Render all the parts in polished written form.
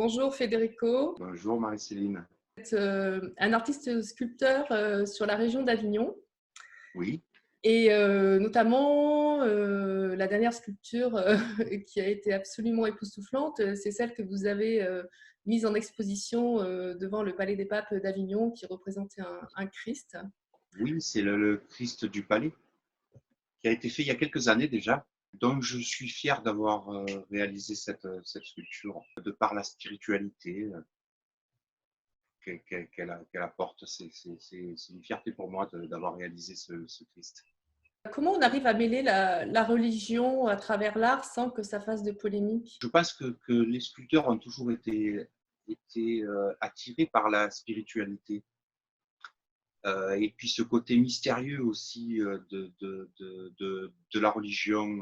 Bonjour Federico, Bonjour Marie-Céline. vous êtes un artiste sculpteur sur la région d'Avignon Oui, et notamment la dernière sculpture qui a été absolument époustouflante, c'est celle que vous avez mise en exposition devant le Palais des Papes d'Avignon qui représentait un Christ. oui, c'est le Christ du Palais qui a été fait il y a quelques années déjà. Donc je suis fier d'avoir réalisé cette sculpture de par la spiritualité qu'elle apporte. C'est une fierté pour moi d'avoir réalisé ce Christ. Comment on arrive à mêler la religion à travers l'art sans que ça fasse de polémique? Je pense que les sculpteurs ont toujours été attirés par la spiritualité. Et puis ce côté mystérieux aussi de la religion.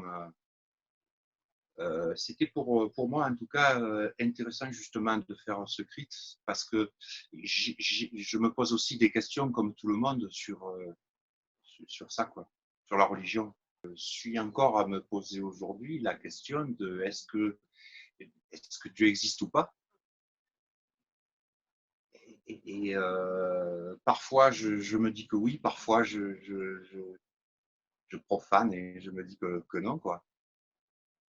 C'était pour moi en tout cas intéressant justement de faire ce crit parce que je me pose aussi des questions comme tout le monde sur ça, quoi, sur la religion. Je suis encore à me poser aujourd'hui la question de est-ce que Dieu existe ou pas? Parfois je me dis que oui, parfois je profane et je me dis que non, quoi.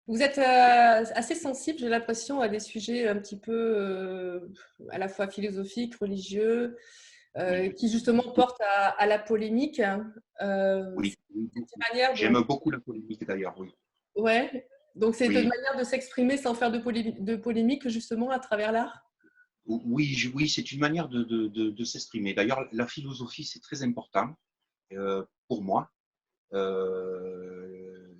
Vous êtes assez sensible, j'ai l'impression, à des sujets un petit peu à la fois philosophiques, religieux, Oui, qui justement portent à la polémique. oui, C'est oui, une beaucoup. manière J'aime beaucoup la polémique d'ailleurs, oui. ouais. Donc c'est une Oui, manière de s'exprimer sans faire de polémique justement à travers l'art. oui, oui, c'est une manière de s'exprimer. D'ailleurs, la philosophie, c'est très important pour moi.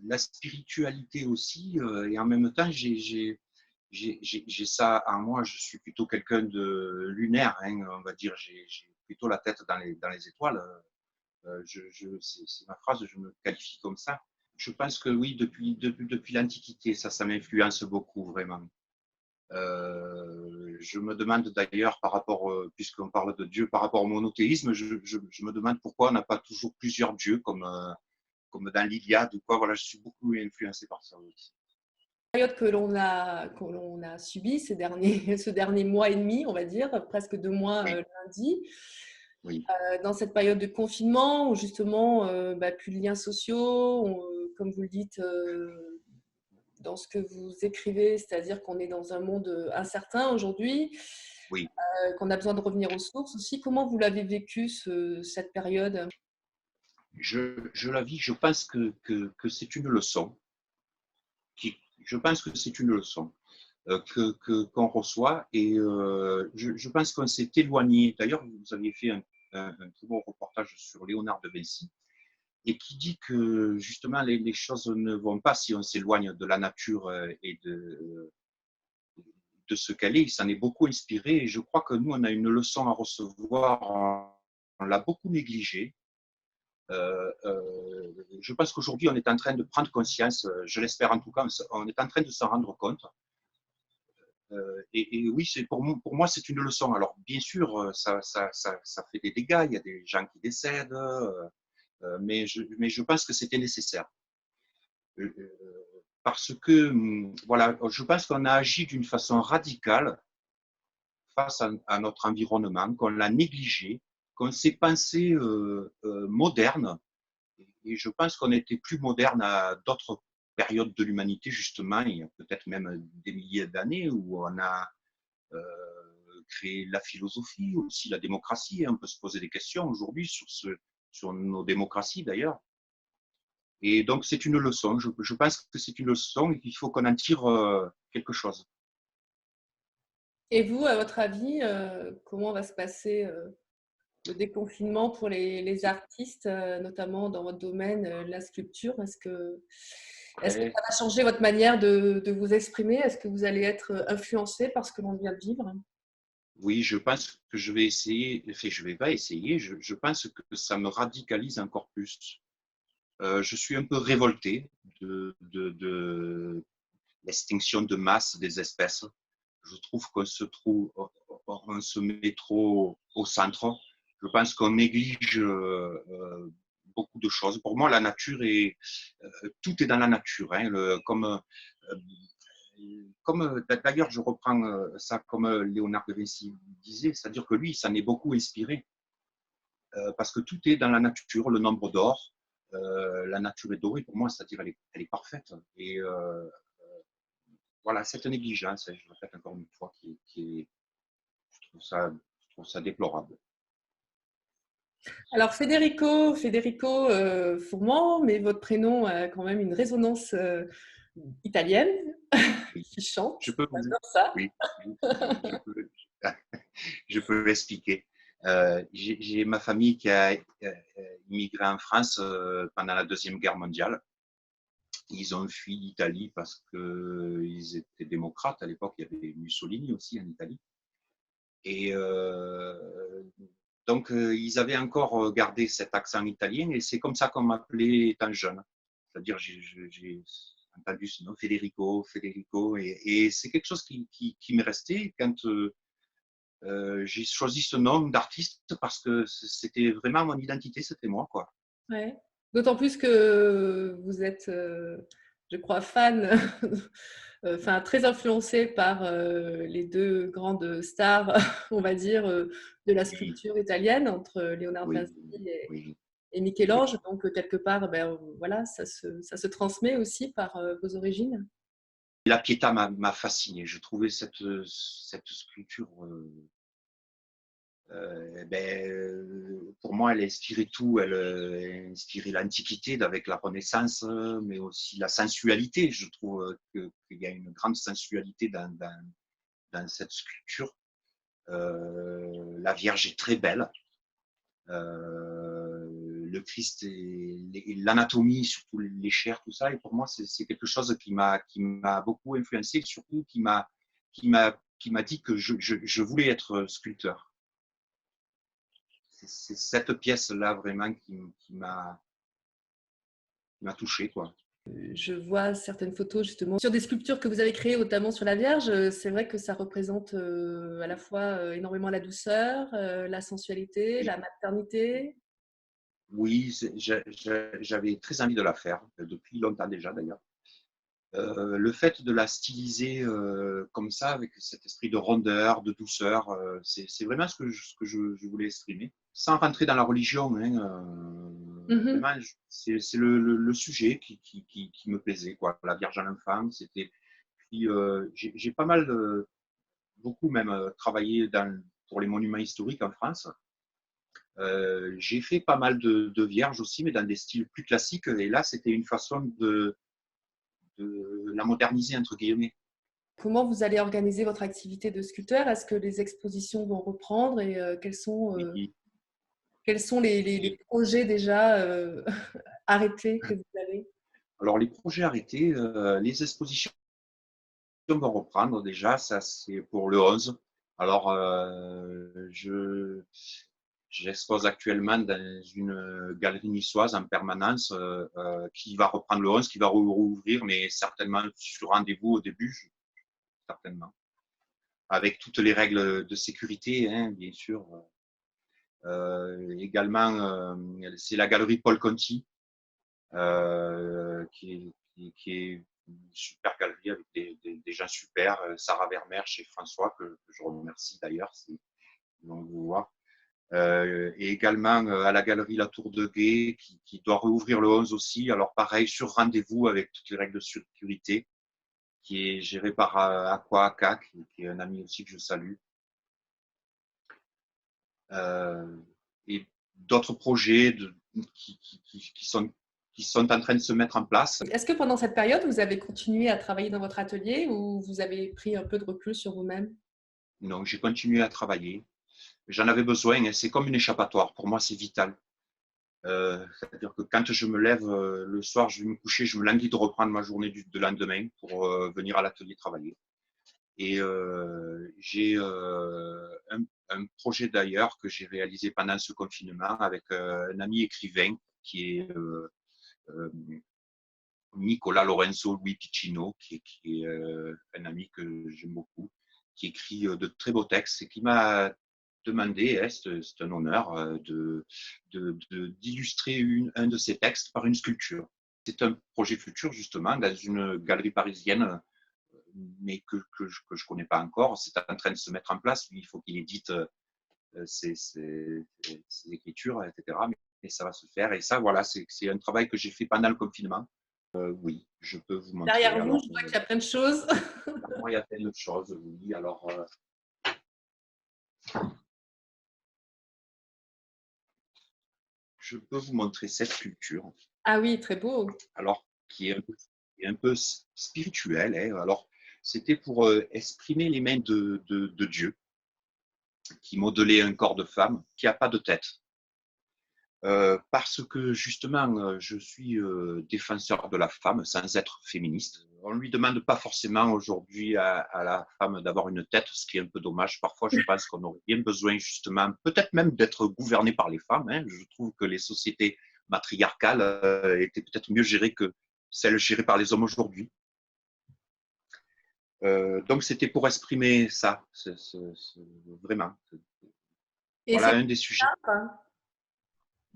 La spiritualité aussi, et en même temps, j'ai ça en moi. Je suis plutôt quelqu'un de lunaire, hein, on va dire. J'ai plutôt la tête dans les étoiles. C'est ma phrase, je me qualifie comme ça. Je pense que oui, depuis l'Antiquité, ça m'influence beaucoup, vraiment. Je me demande d'ailleurs, puisqu'on parle de Dieu, par rapport au monothéisme, je me demande pourquoi on n'a pas toujours plusieurs dieux, comme dans l'Iliade ou quoi. Voilà, je suis beaucoup influencé par ça aussi. Période que l'on a subi ce dernier mois et demi, on va dire, presque 2 mois Oui, lundi. oui, Dans cette période de confinement où justement, plus de liens sociaux, comme vous le dites dans ce que vous écrivez, c'est-à-dire qu'on est dans un monde incertain aujourd'hui, oui. qu'on a besoin de revenir aux sources aussi. Comment vous l'avez vécu cette période? Je la vis, je pense que c'est une leçon. Je pense que c'est une leçon qu'on reçoit et je pense qu'on s'est éloigné. D'ailleurs, vous aviez fait un très bon reportage sur Léonard de Vinci et qui dit que justement les choses ne vont pas si on s'éloigne de la nature et de ce qu'elle est. Il s'en est beaucoup inspiré et je crois que nous, on a une leçon à recevoir. On l'a beaucoup négligée. Je pense qu'aujourd'hui, on est en train de prendre conscience, je l'espère en tout cas, on est en train de s'en rendre compte. Et oui, pour moi, c'est une leçon. Alors, bien sûr, ça fait des dégâts, il y a des gens qui décèdent, mais je pense que c'était nécessaire. Parce que, voilà, je pense qu'on a agi d'une façon radicale face à notre environnement, qu'on l'a négligé, qu'on s'est pensé moderne. Et je pense qu'on était plus moderne à d'autres périodes de l'humanité, justement, il y a peut-être même des milliers d'années où on a euh, créé la philosophie, aussi la démocratie. On peut se poser des questions aujourd'hui sur nos démocraties d'ailleurs. Et donc c'est une leçon. Je pense que c'est une leçon et qu'il faut qu'on en tire quelque chose. Et vous, à votre avis, comment va se passer le déconfinement pour les artistes, notamment dans votre domaine, la sculpture? Est-ce que Ouais. ça va changer votre manière de vous exprimer? Est-ce que vous allez être influencé par ce que l'on vient de vivre? Oui, je pense que je vais essayer, enfin je vais pas essayer, je pense que ça me radicalise encore plus. Je suis un peu révolté de l'extinction de masse des espèces. Je trouve on se met trop au centre. Je pense qu'on néglige beaucoup de choses. Pour moi, la nature tout est dans la nature, hein, comme comme d'ailleurs je reprends ça comme Léonard de Vinci disait, c'est-à-dire que lui, ça m'est beaucoup inspiré parce que tout est dans la nature, le nombre d'or, la nature est dorée pour moi, c'est-à-dire elle est parfaite. Et voilà, cette négligence, je le répète encore une fois, je trouve ça déplorable. Alors Federico Fourment, mais votre prénom a quand même une résonance italienne Oui, qui chante. je peux vous, J'adore ça. oui, je peux, je peux l'expliquer. J'ai ma famille qui a immigré en France pendant la Deuxième Guerre mondiale. Ils ont fui l'Italie parce qu'ils étaient démocrates. À l'époque, il y avait Mussolini aussi en Italie. Et donc, ils avaient encore gardé cet accent italien et c'est comme ça qu'on m'appelait étant jeune. C'est-à-dire, j'ai entendu ce nom, Federico, et c'est quelque chose qui m'est resté quand j'ai choisi ce nom d'artiste parce que c'était vraiment mon identité, c'était moi, quoi. Ouais. D'autant plus que vous êtes, je crois, fan, enfin très influencé par les deux grandes stars, on va dire, de la Oui, sculpture italienne entre Léonard de oui, Vinci oui, et oui. Michel-Ange. Donc, quelque part, ben, voilà, ça se transmet aussi par vos origines. La Pietà m'a fasciné. Je trouvais cette sculpture pour moi, elle inspirait tout. Elle inspirait l'Antiquité avec la Renaissance, mais aussi la sensualité. Je trouve qu'il y a une grande sensualité dans cette sculpture. La Vierge est très belle. Le Christ et l'anatomie, surtout les chairs, tout ça. Et pour moi, c'est quelque chose qui m'a beaucoup influencé, surtout qui m'a dit que je voulais être sculpteur. C'est cette pièce-là vraiment qui m'a touché, quoi. Je vois certaines photos justement sur des sculptures que vous avez créées, notamment sur la Vierge. C'est vrai que ça représente à la fois énormément la douceur, la sensualité, Et la maternité. oui, j'avais très envie de la faire, depuis longtemps déjà d'ailleurs. Le fait de la styliser comme ça, avec cet esprit de rondeur, de douceur, c'est vraiment ce que je voulais exprimer. Sans rentrer dans la religion, hein, Mhm. vraiment, c'est le sujet qui me plaisait, quoi. La Vierge à l'enfant, c'était. Puis j'ai pas mal, beaucoup même, travaillé pour les monuments historiques en France. J'ai fait pas mal de vierges aussi, mais dans des styles plus classiques. Et là, c'était une façon de la moderniser, entre guillemets. Comment vous allez organiser votre activité de sculpteur? Est-ce que les expositions vont reprendre et Oui. quels sont les projets déjà arrêtés que vous avez? Alors, les projets arrêtés, les expositions vont reprendre déjà, ça c'est pour le 11. Alors, j'expose actuellement dans une galerie niçoise en permanence qui va reprendre le 11, qui va rouvrir, mais certainement sur rendez-vous au début, certainement. Avec toutes les règles de sécurité, hein, bien sûr. Également, c'est la galerie Paul Conti, qui est une super galerie avec des gens super. Sarah Vermeer chez François, que je remercie d'ailleurs, si on vous voit. Et également à la galerie La Tour de Guet, qui doit rouvrir le 11 aussi. Alors pareil, sur rendez-vous avec toutes les règles de sécurité, qui est géré par Aqua Aka, qui est un ami aussi que je salue. Euh, et d'autres projets qui sont en train de se mettre en place. Est-ce que pendant cette période, vous avez continué à travailler dans votre atelier ou vous avez pris un peu de recul sur vous-même? Donc, j'ai continué à travailler. J'en avais besoin, hein, c'est comme une échappatoire. Pour moi, c'est vital. C'est-à-dire que quand je me lève le soir, je vais me coucher, je me languis de reprendre ma journée de lendemain pour venir à l'atelier travailler. Et j'ai un projet d'ailleurs que j'ai réalisé pendant ce confinement avec un ami écrivain qui est euh, Nicolas Lorenzo Louis Piccino, qui est un ami que j'aime beaucoup, qui écrit de très beaux textes et qui m'a demandé, c'est un honneur, d'illustrer un de ses textes par une sculpture. C'est un projet futur, justement, dans une galerie parisienne mais que je ne connais pas encore. C'est en train de se mettre en place. Lui, il faut qu'il édite ses écritures, etc. Mais ça va se faire. Et ça, voilà, c'est un travail que j'ai fait pendant le confinement. Oui, je peux vous montrer. Derrière vous, Alors, je vois qu'il y a plein de choses. moi, il y a plein de choses, oui. Alors, je peux vous montrer cette sculpture. Ah oui, très beau. Alors, qui est un peu spirituelle. Hein. Alors, c'était pour exprimer les mains de Dieu, qui modelait un corps de femme qui n'a pas de tête. Parce que justement, je suis défenseur de la femme sans être féministe. On ne lui demande pas forcément aujourd'hui à la femme d'avoir une tête, ce qui est un peu dommage. Parfois, je pense qu'on aurait bien besoin justement, peut-être même d'être gouverné par les femmes. Hein. Je trouve que les sociétés matriarcales étaient peut-être mieux gérées que celles gérées par les hommes aujourd'hui. Donc, c'était pour exprimer ça, vraiment. Et Voilà c'est un des sujets.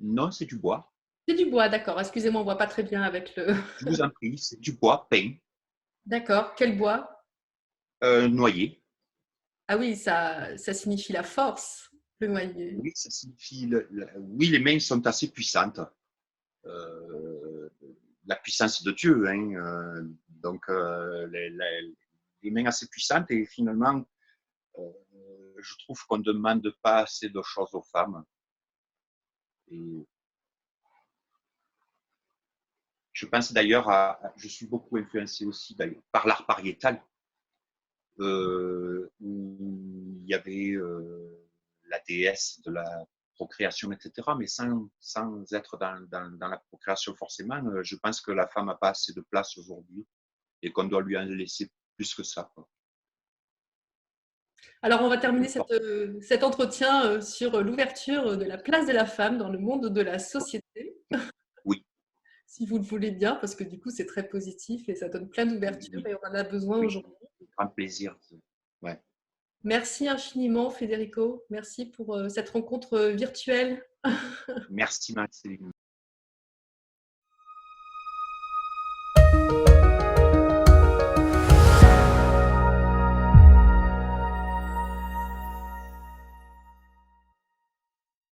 Non, c'est du bois. du bois, d'accord. Excusez-moi, on ne voit pas très bien avec le… Je vous en prie, c'est du bois peint, D'accord. Quel bois? noyer. Ah oui, ça signifie la force, le noyer. Oui, ça signifie. Oui, les mains sont assez puissantes. Euh, la puissance de Dieu. Hein, donc, les mains assez puissantes. Et finalement, euh, je trouve qu'on ne demande pas assez de choses aux femmes. Et je pense d'ailleurs je suis beaucoup influencé aussi par l'art pariétal, où il y avait la déesse de la procréation, etc. Mais sans être dans la procréation forcément, je pense que la femme n'a pas assez de place aujourd'hui et qu'on doit lui en laisser plus que ça. Quoi. Alors, on va terminer cet entretien sur l'ouverture de la place de la femme dans le monde de la société, Oui, si vous le voulez bien, parce que du coup, c'est très positif et ça donne plein d'ouverture oui, et on en a besoin oui, aujourd'hui. grand plaisir. Ouais. Merci infiniment, Federico. Merci pour cette rencontre virtuelle. Merci, Max.